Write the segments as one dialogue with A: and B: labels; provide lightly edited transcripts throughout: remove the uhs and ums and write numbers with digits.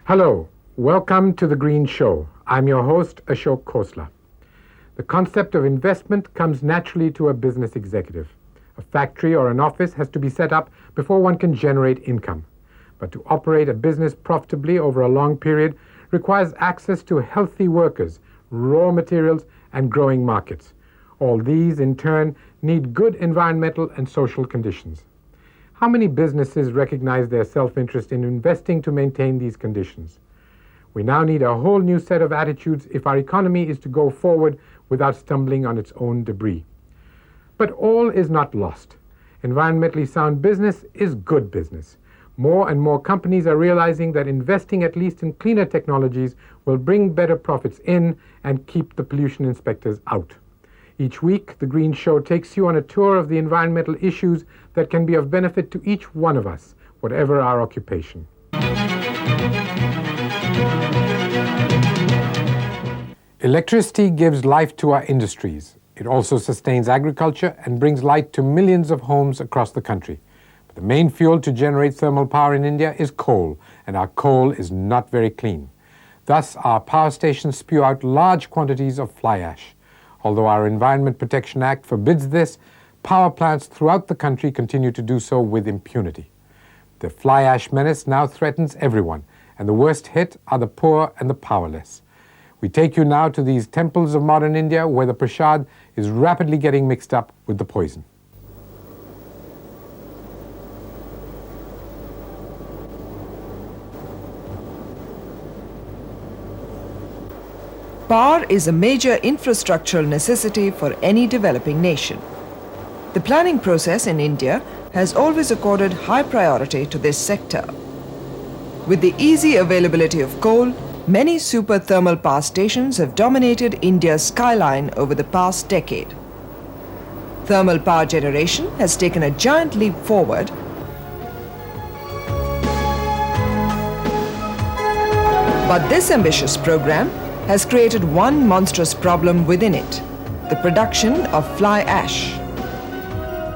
A: Hello, welcome to The Green Show. I'm your host, Ashok Khosla. The concept of investment comes naturally to a business executive. A factory or an office has to be set up before one can generate income. But to operate a business profitably over a long period requires access to healthy workers, raw materials, and growing markets. All these, in turn, need good environmental and social conditions. How many businesses recognize their self-interest in investing to maintain these conditions? We now need a whole new set of attitudes if our economy is to go forward without stumbling on its own debris. But all is not lost. Environmentally sound business is good business. More and more companies are realizing that investing at least in cleaner technologies will bring better profits in and keep the pollution inspectors out. Each week, The Green Show takes you on a tour of the environmental issues that can be of benefit to each one of us, whatever our occupation. Electricity gives life to our industries. It also sustains agriculture and brings light to millions of homes across the country. But the main fuel to generate thermal power in India is coal, and our coal is not very clean. Thus, our power stations spew out large quantities of fly ash. Although our Environment Protection Act forbids this, power plants throughout the country continue to do so with impunity. The fly ash menace now threatens everyone, and the worst hit are the poor and the powerless. We take you now to these temples of modern India where the prasad is rapidly getting mixed up with the poison.
B: Power is a major infrastructural necessity for any developing nation. The planning process in India has always accorded high priority to this sector. With the easy availability of coal, many super thermal power stations have dominated India's skyline over the past decade. Thermal power generation has taken a giant leap forward, but this ambitious program has created one monstrous problem within it: the production of fly ash.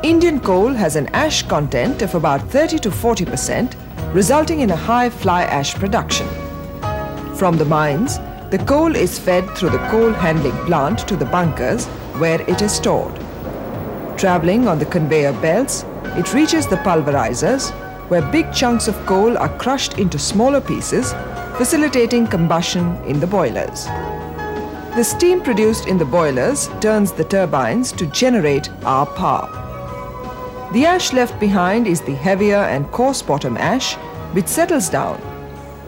B: Indian coal has an ash content of about 30 to 40%, resulting in a high fly ash production. From the mines, the coal is fed through the coal handling plant to the bunkers where it is stored. Traveling on the conveyor belts, it reaches the pulverizers, where big chunks of coal are crushed into smaller pieces, facilitating combustion in the boilers. The steam produced in the boilers turns the turbines to generate our power. The ash left behind is the heavier and coarse bottom ash, which settles down,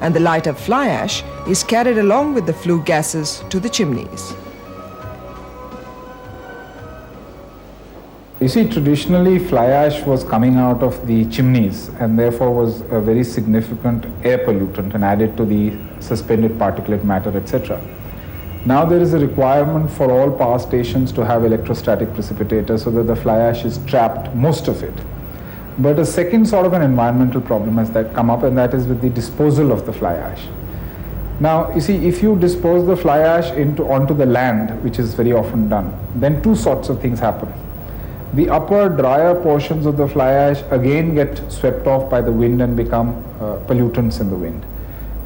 B: and the lighter fly ash is carried along with the flue gases to the chimneys.
C: You see, traditionally fly ash was coming out of the chimneys and therefore was a very significant air pollutant and added to the suspended particulate matter, etc. Now there is a requirement for all power stations to have electrostatic precipitators so that the fly ash is trapped, most of it. But a second sort of an environmental problem has come up, and that is with the disposal of the fly ash. Now, you see, if you dispose the fly ash onto the land, which is very often done, then two sorts of things happen. The upper, drier portions of the fly ash again get swept off by the wind and become pollutants in the wind.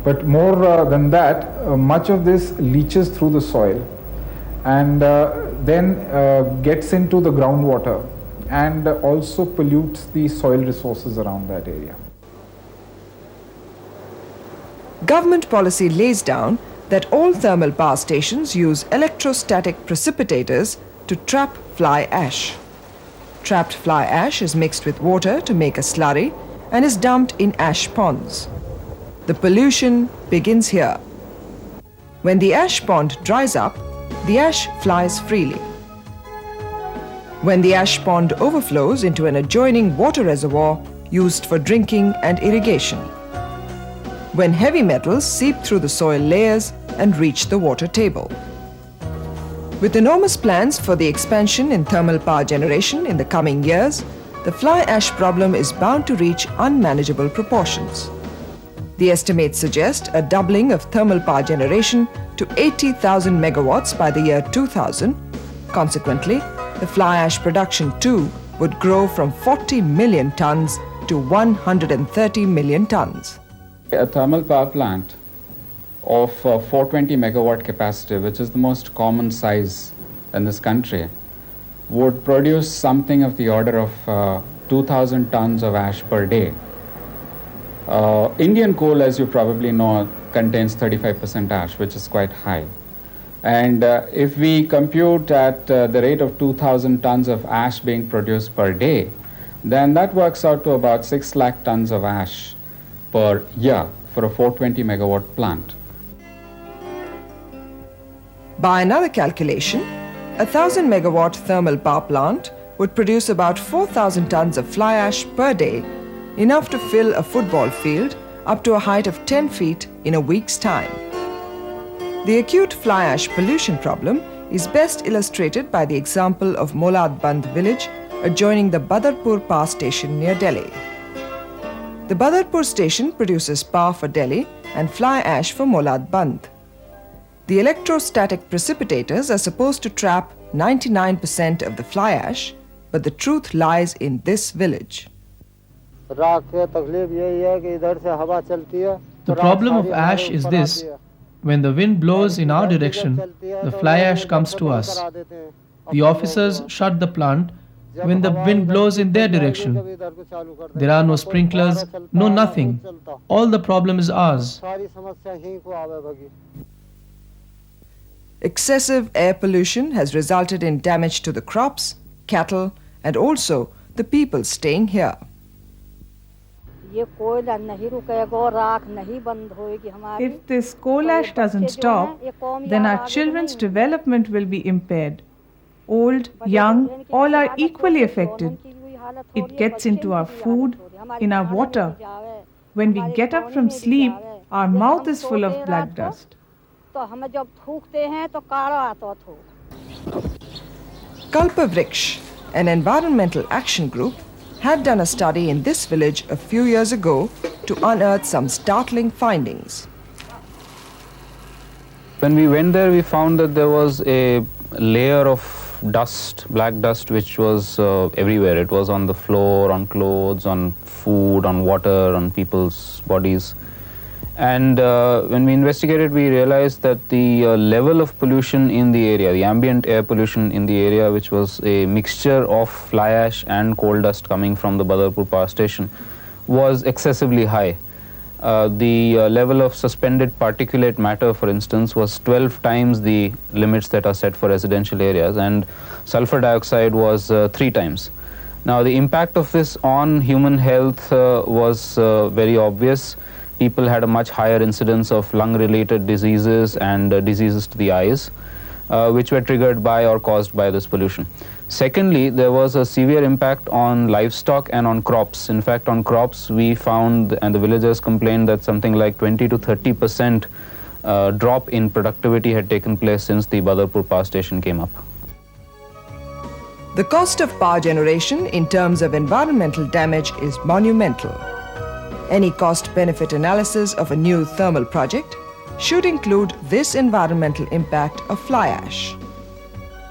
C: But more than that, much of this leaches through the soil and then gets into the groundwater and also pollutes the soil resources around that area.
B: Government policy lays down that all thermal power stations use electrostatic precipitators to trap fly ash. Trapped fly ash is mixed with water to make a slurry and is dumped in ash ponds. The pollution begins here. When the ash pond dries up, the ash flies freely. When the ash pond overflows into an adjoining water reservoir used for drinking and irrigation. When heavy metals seep through the soil layers and reach the water table. With enormous plans for the expansion in thermal power generation in the coming years, the fly ash problem is bound to reach unmanageable proportions. The estimates suggest a doubling of thermal power generation to 80,000 megawatts by the year 2000. Consequently, the fly ash production too would grow from 40 million tons to 130 million tons.
C: A thermal power plant of 420 megawatt capacity, which is the most common size in this country, would produce something of the order of 2,000 tons of ash per day. Indian coal, as you probably know, contains 35% ash, which is quite high. And if we compute at the rate of 2,000 tons of ash being produced per day, then that works out to about 6 lakh tons of ash per year for a 420 megawatt plant.
B: By another calculation, a 1,000 megawatt thermal power plant would produce about 4,000 tons of fly ash per day, enough to fill a football field up to a height of 10 feet in a week's time. The acute fly ash pollution problem is best illustrated by the example of Molad Band village adjoining the Badarpur power station near Delhi. The Badarpur station produces power for Delhi and fly ash for Molad Band. The electrostatic precipitators are supposed to trap 99% of the fly ash, but the truth lies in this village.
D: The
E: problem of ash is this: when the wind blows in our direction, the fly ash comes to us. The officers shut the plant when the wind blows in their direction. There are no sprinklers, no nothing. All the problem is ours.
B: Excessive air pollution has resulted in damage to the crops, cattle, and also the people staying here.
F: If this coal ash doesn't stop, then our children's development will be impaired. Old, young, all are equally affected. It gets into our food, in our water. When we get up from sleep, our mouth is full of black dust.
B: Kalpavriksha, an environmental action group, had done a study in this village a few years ago to unearth some startling findings.
C: When we went there, we found that there was a layer of dust, black dust, which was everywhere. It was on the floor, on clothes, on food, on water, on people's bodies. And when we investigated, we realized that the level of pollution in the area, the ambient air pollution in the area, which was a mixture of fly ash and coal dust coming from the Badarpur power station, was excessively high. The level of suspended particulate matter, for instance, was 12 times the limits that are set for residential areas, and sulfur dioxide was 3 times. Now, the impact of this on human health was very obvious. People had a much higher incidence of lung-related diseases and diseases to the eyes, which were triggered by or caused by this pollution. Secondly, there was a severe impact on livestock and on crops. In fact, on crops, we found, and the villagers complained, that something like 20 to 30% drop in productivity had taken place since the Badarpur power station came up.
B: The cost of power generation in terms of environmental damage is monumental. Any cost-benefit analysis of a new thermal project should include this environmental impact of fly ash.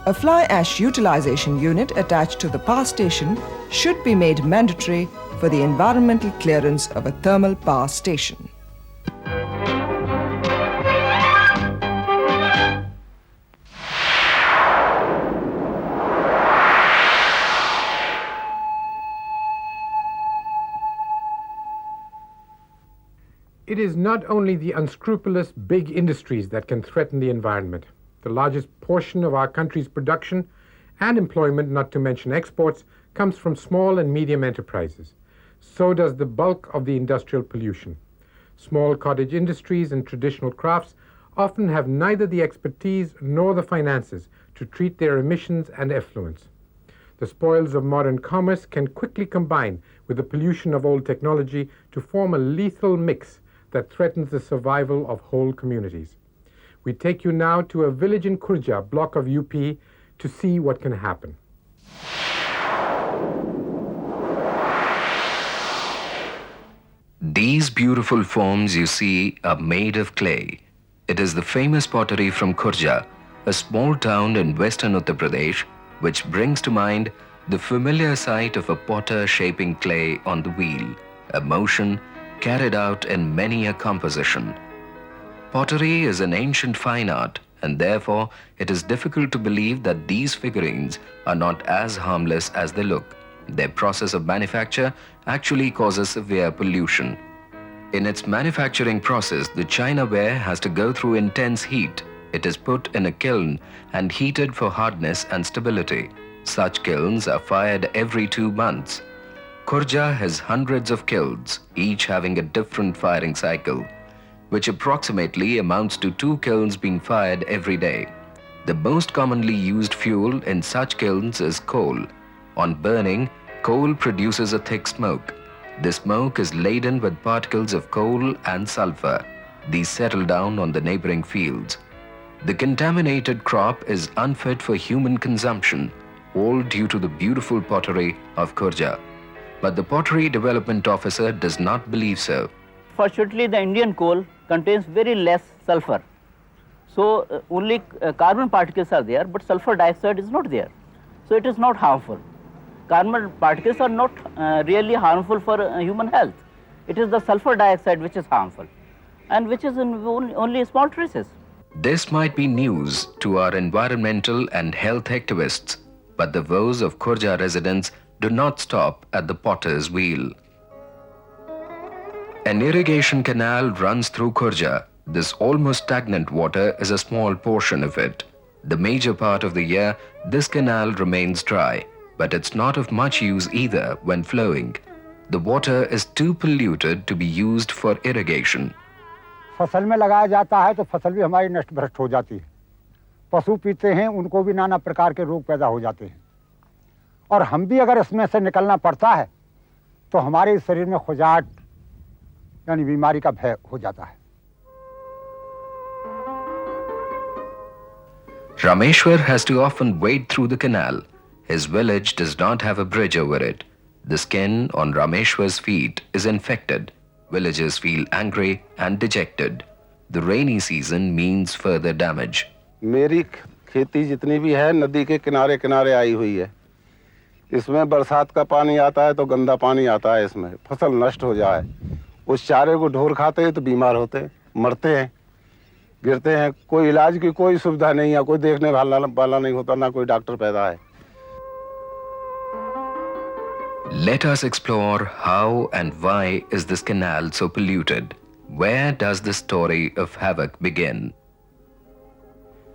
B: A fly ash utilization unit attached to the power station should be made mandatory for the environmental clearance of a thermal power station.
A: It is not only the unscrupulous big industries that can threaten the environment. The largest portion of our country's production And employment, not to mention exports, comes from small and medium enterprises. So does the bulk of the industrial pollution. Small cottage industries and traditional crafts often have neither the expertise nor the finances to treat their emissions and effluents. The spoils of modern commerce can quickly combine with the pollution of old technology to form a lethal mix that threatens the survival of whole communities. We take you now to a village in Khurja, block of UP, to see what can happen.
G: These beautiful forms you see are made of clay. It is the famous pottery from Khurja, a small town in western Uttar Pradesh, which brings to mind the familiar sight of a potter shaping clay on the wheel, a motion carried out in many a composition. Pottery is an ancient fine art, and therefore it is difficult to believe that these figurines are not as harmless as they look. Their process of manufacture actually causes severe pollution. In its manufacturing process, the chinaware has to go through intense heat. It is put in a kiln and heated for hardness and stability. Such kilns are fired every 2 months. Khurja has hundreds of kilns, each having a different firing cycle, which approximately amounts to 2 kilns being fired every day. The most commonly used fuel in such kilns is coal. On burning, coal produces a thick smoke. The smoke is laden with particles of coal and sulfur. These settle down on the neighboring fields. The contaminated crop is unfit for human consumption, all due to the beautiful pottery of Khurja. But the pottery development officer does not believe so.
H: Fortunately, the Indian coal contains very less sulfur. So only carbon particles are there, but sulfur dioxide is not there. So it is not harmful. Carbon particles are not really harmful for human health. It is the sulfur dioxide which is harmful, and which is in only small traces.
G: This might be news to our environmental and health activists, but the woes of Khurja residents do not stop at the potter's wheel. An irrigation canal runs through Khurja. This almost stagnant water is a small portion of it. The major part of the year, this canal remains dry, but it's not of much use either when flowing. The water is too polluted to be used for irrigation.
D: फसल में लगाया जाता है तो फसल भी हमारी नष्ट भ्रष्ट हो जाती है। पशु पीते हैं, उनको भी नाना प्रकार के रोग पैदा हो जाते हैं। और हम भी अगर इसमें से निकलना पड़ता है तो हमारे शरीर में खुजाट यानी बीमारी का भय हो जाता है।
G: Rameshwar has to often wade through the canal. His village does not have a bridge over it. The skin on Rameshwar's feet is infected. Villagers feel angry and dejected. The rainy season means further damage.
I: मेरी खेती जितनी भी है नदी के किनारे किनारे आई हुई है। इसमें बरसात का पानी आता है तो गंदा पानी आता है, इसमें फसल नष्ट हो जाए। उस चारे को ढोर खाते हैं तो बीमार होते हैं, मरते हैं, गिरते हैं। कोई इलाज की कोई सुविधा नहीं है, कोई देखने वाला नहीं होता, ना कोई डॉक्टर पैदा है।
G: Let us explore how and why is this canal so polluted. Where does the story of havoc begin?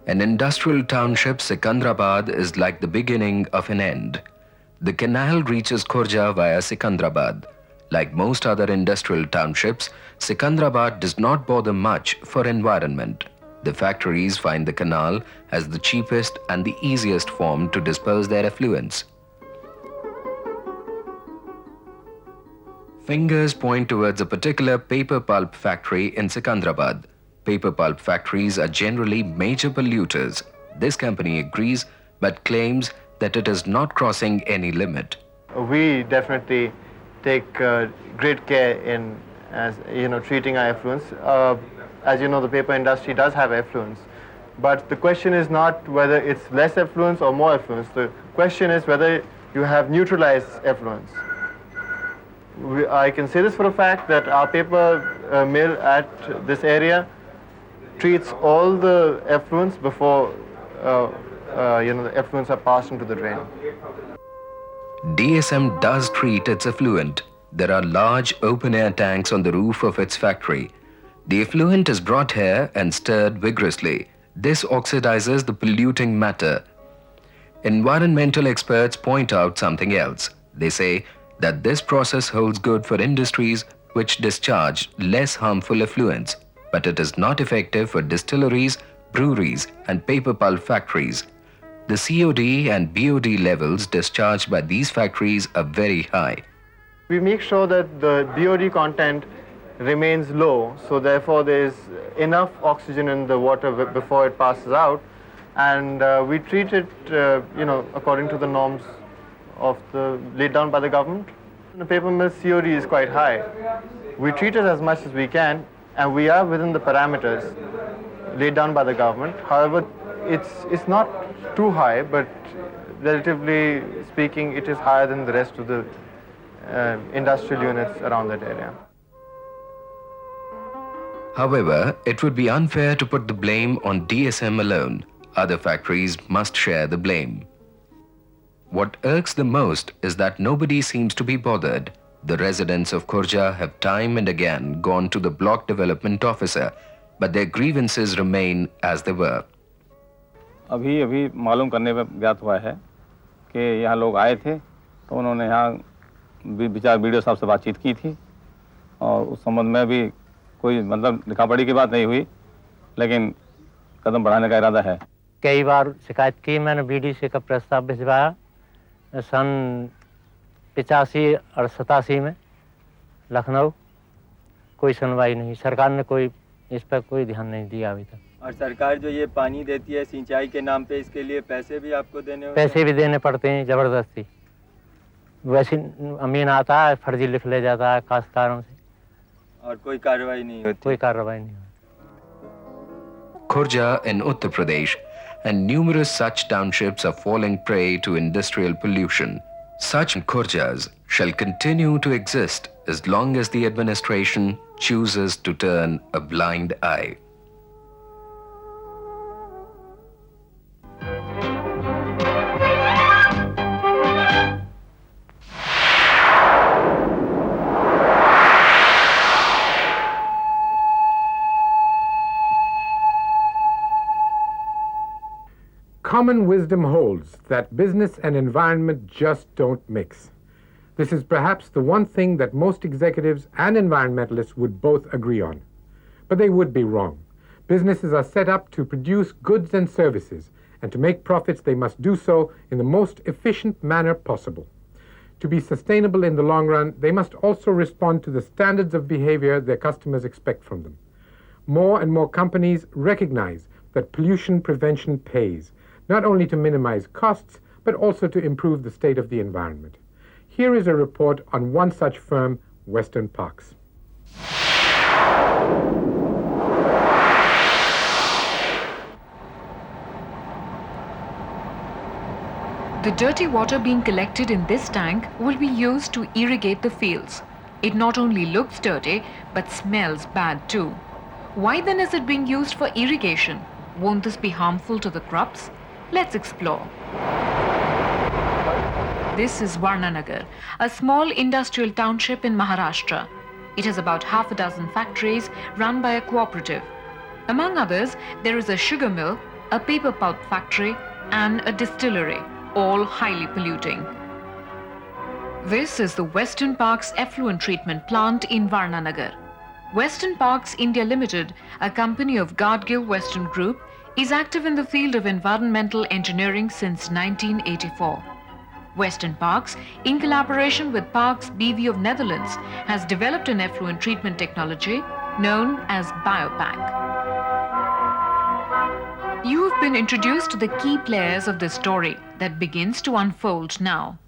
G: An industrial township, Sikandrabad, is like the beginning of an end. The canal reaches Khurja via Sikandrabad. Like most other industrial townships, Sikandrabad does not bother much for environment. The factories find the canal as the cheapest and the easiest form to disperse their effluents. Fingers point towards a particular paper pulp factory in Sikandrabad. Paper pulp factories are generally major polluters. This company agrees but claims that it is not crossing any limit.
J: We definitely take great care in treating our effluents. As you know, the paper industry does have effluents, but the question is not whether it's less effluents or more effluents. The question is whether you have neutralized effluents. I can say this for a fact that our paper mill at this area treats all the effluents before the effluents are passed into the drain.
G: DSM does treat its effluent. There are large open-air tanks on the roof of its factory. The effluent is brought here and stirred vigorously. This oxidizes the polluting matter. Environmental experts point out something else. They say that this process holds good for industries which discharge less harmful effluents, but it is not effective for distilleries, breweries, and paper pulp factories. The COD and BOD levels discharged by these factories are very high.
J: We make sure that the BOD content remains low, so therefore there is enough oxygen in the water before it passes out, and we treat it, according to the norms laid down by the government. The paper mill's COD is quite high. We treat it as much as we can, and we are within the parameters laid down by the government. However, it's not too high, but relatively speaking, it is higher than the rest of the industrial units around that area.
G: However, it would be unfair to put the blame on DSM alone. Other factories must share the blame. What irks the most is that nobody seems to be bothered. The residents of Khurja have time and again gone to the block development officer, but their grievances remain as they were.
K: अभी मालूम करने पर ज्ञात हुआ है कि यहाँ लोग आए थे, तो उन्होंने यहाँ विचार बीडीओ साहब से बातचीत की थी, और उस संबंध में भी कोई लिखा-पढ़ी की बात नहीं हुई, लेकिन कदम बढ़ाने का इरादा है।
L: कई बार शिकायत की मैंने, बीडीसी का प्रस्ताव भिजवाया सन 85 और 87 में लखनऊ, कोई सुनवाई नहीं, सरकार ने कोई इस पर कोई ध्यान नहीं दिया अभी तक।
M: और सरकार जो ये पानी देती है सिंचाई के नाम पे, इसके लिए पैसे भी आपको देने होते हैं?
L: पैसे भी देने पड़ते हैं जबरदस्ती, वैसे अमीन आता है फर्जी लिख ले जाता है काश्तकारों से,
M: और कोई कार्रवाई नहीं होती?
L: कोई कार्रवाई नहीं होती।
G: Khurja in Uttar Pradesh and numerous such townships are falling prey to industrial pollution. Such Khurjas shall continue to exist as long as the administration chooses to turn a blind eye.
A: Common wisdom holds that business and environment just don't mix. This is perhaps the one thing that most executives and environmentalists would both agree on. But they would be wrong. Businesses are set up to produce goods and services, and to make profits they must do so in the most efficient manner possible. To be sustainable in the long run, they must also respond to the standards of behavior their customers expect from them. More and more companies recognize that pollution prevention pays, not only to minimize costs, but also to improve the state of the environment. Here is a report on one such firm, Western Parks.
N: The dirty water being collected in this tank will be used to irrigate the fields. It not only looks dirty, but smells bad too. Why then is it being used for irrigation? Won't this be harmful to the crops? Let's explore. This is Varnanagar, a small industrial township in Maharashtra. It has about half a dozen factories run by a cooperative. Among others, there is a sugar mill, a paper pulp factory, and a distillery, all highly polluting. This is the Western Parks Effluent Treatment Plant in Varnanagar. Western Parks India Limited, a company of Gadgil Western Group, is active in the field of environmental engineering since 1984. Western Parks, in collaboration with Parks BV of Netherlands, has developed an effluent treatment technology known as Biopack. You have been introduced to the key players of this story that begins to unfold now.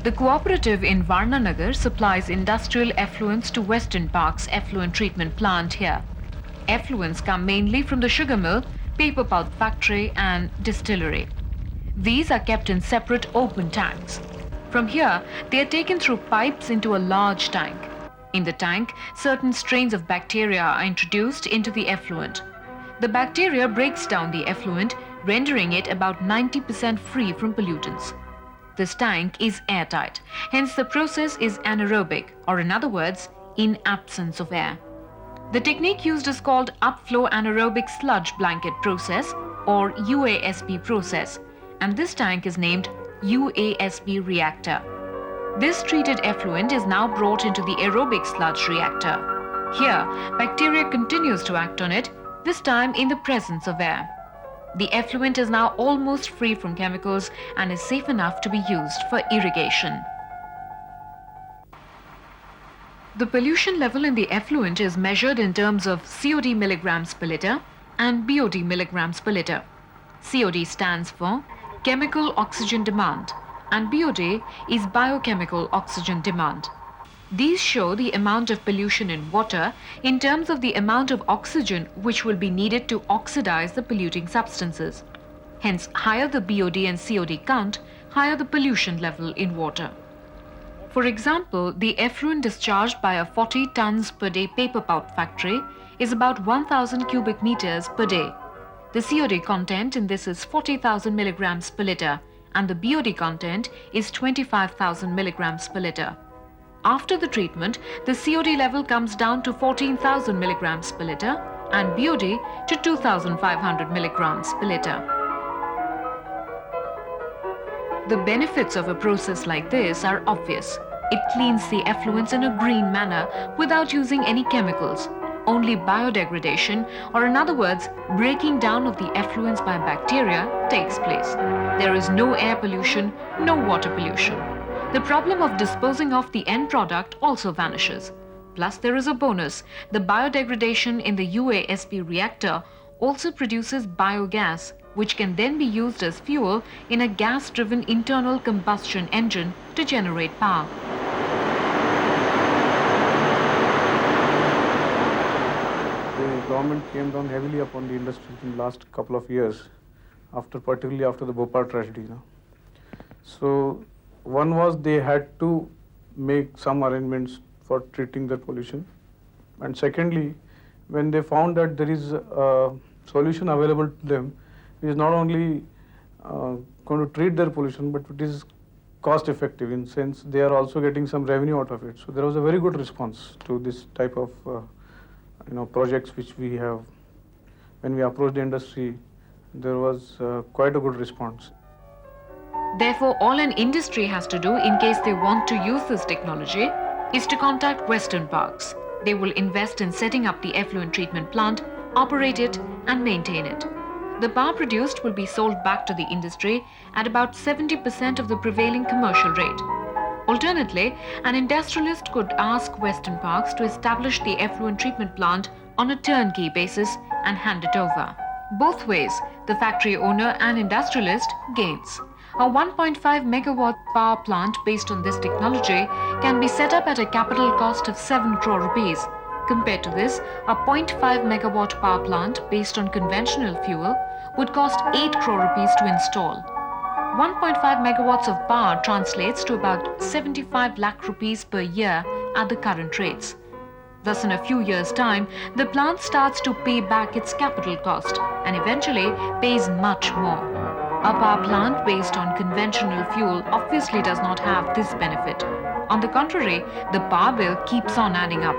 N: The cooperative in Varnanagar supplies industrial effluents to Western Parks Effluent Treatment Plant here. Effluents come mainly from the sugar mill, paper pulp factory and distillery. These are kept in separate open tanks. From here, they are taken through pipes into a large tank. In the tank, certain strains of bacteria are introduced into the effluent. The bacteria breaks down the effluent, rendering it about 90% free from pollutants. This tank is airtight, hence the process is anaerobic, or in other words, in absence of air. The technique used is called upflow anaerobic sludge blanket process, or UASB process, and this tank is named UASB reactor. This treated effluent is now brought into the aerobic sludge reactor. Here, bacteria continues to act on it, this time in the presence of air. The effluent is now almost free from chemicals and is safe enough to be used for irrigation. The pollution level in the effluent is measured in terms of COD milligrams per litre and BOD milligrams per litre. COD stands for chemical oxygen demand and BOD is biochemical oxygen demand. These show the amount of pollution in water in terms of the amount of oxygen which will be needed to oxidize the polluting substances. Hence, higher the BOD and COD count, higher the pollution level in water. For example, the effluent discharged by a 40 tons per day paper pulp factory is about 1,000 cubic meters per day. The COD content in this is 40,000 milligrams per litre and the BOD content is 25,000 milligrams per litre. After the treatment, the COD level comes down to 14,000 milligrams per litre and BOD to 2,500 milligrams per litre. The benefits of a process like this are obvious. It cleans the effluents in a green manner without using any chemicals. Only biodegradation, or in other words, breaking down of the effluents by bacteria, takes place. There is no air pollution, no water pollution. The problem of disposing of the end product also vanishes. Plus, there is a bonus. The biodegradation in the UASB reactor also produces biogas, which can then be used as fuel in a gas-driven internal combustion engine to generate power.
O: The government came down heavily upon the industry in the last couple of years, particularly after the Bhopal tragedy. So one was they had to make some arrangements for treating the pollution, and secondly, when they found that there is a solution available to them, it is not only going to treat their pollution, but it is cost effective in sense they are also getting some revenue out of it. So there was a very good response to this type of projects which we have. When we approached the industry, there was quite a good response.
N: Therefore, all an industry has to do in case they want to use this technology is to contact Western Parks. They will invest in setting up the effluent treatment plant, operate it and maintain it. The power produced will be sold back to the industry at about 70% of the prevailing commercial rate. Alternately, an industrialist could ask Western Parks to establish the effluent treatment plant on a turnkey basis and hand it over. Both ways, the factory owner and industrialist gains. A 1.5 megawatt power plant based on this technology can be set up at a capital cost of 7 crore rupees. Compared to this, a 0.5 megawatt power plant based on conventional fuel would cost 8 crore rupees to install. 1.5 megawatts of power translates to about 75 lakh rupees per year at the current rates. Thus, in a few years' time, the plant starts to pay back its capital cost and eventually pays much more. A power plant based on conventional fuel obviously does not have this benefit. On the contrary, the power bill keeps on adding up.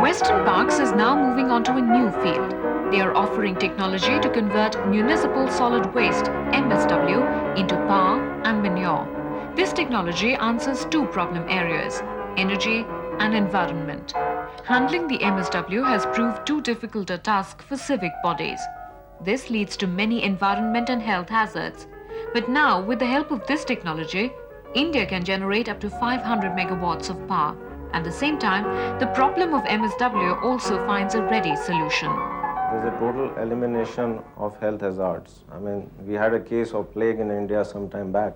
N: Western Parks is now moving on to a new field. They are offering technology to convert municipal solid waste, MSW, into power and manure. This technology answers two problem areas: energy and environment. Handling the MSW has proved too difficult a task for civic bodies. This leads to many environment and health hazards. But now, with the help of this technology, India can generate up to 500 megawatts of power. At the same time, the problem of MSW also finds a ready solution.
P: There's a total elimination of health hazards. We had a case of plague in India some time back.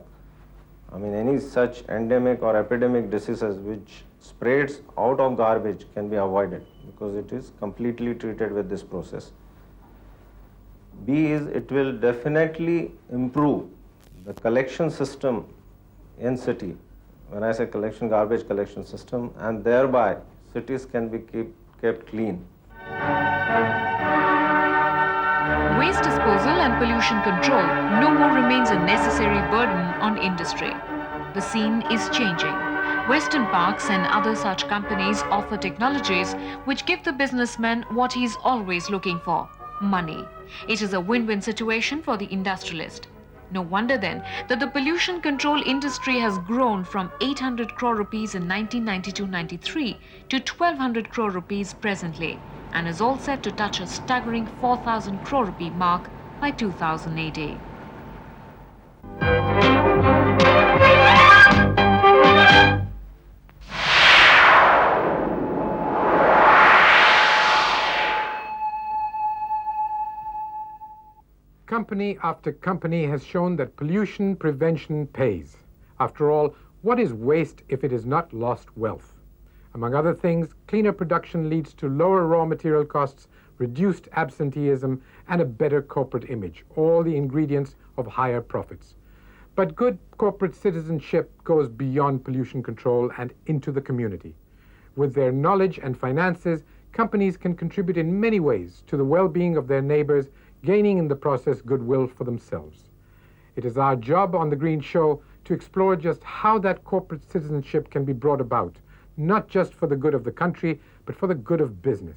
P: Any such endemic or epidemic diseases which spreads out of garbage can be avoided because it is completely treated with this process. B is it will definitely improve the collection system in city. When I say garbage collection system, and thereby cities can be kept clean.
N: Waste disposal and pollution control no more remains a necessary burden on industry. The scene is changing. Western Parks and other such companies offer technologies which give the businessman what he is always looking for: money. It is a win-win situation for the industrialist. No wonder then that the pollution control industry has grown from 800 crore rupees in 1992-93 to 1200 crore rupees presently, and is all set to touch a staggering 4,000 crore rupee mark by 2080.
A: Company after company has shown that pollution prevention pays. After all, what is waste if it is not lost wealth? Among other things, cleaner production leads to lower raw material costs, reduced absenteeism, and a better corporate image, all the ingredients of higher profits. But good corporate citizenship goes beyond pollution control and into the community. With their knowledge and finances, companies can contribute in many ways to the well-being of their neighbors, gaining in the process goodwill for themselves. It is our job on The Green Show to explore just how that corporate citizenship can be brought about, not just for the good of the country, but for the good of business.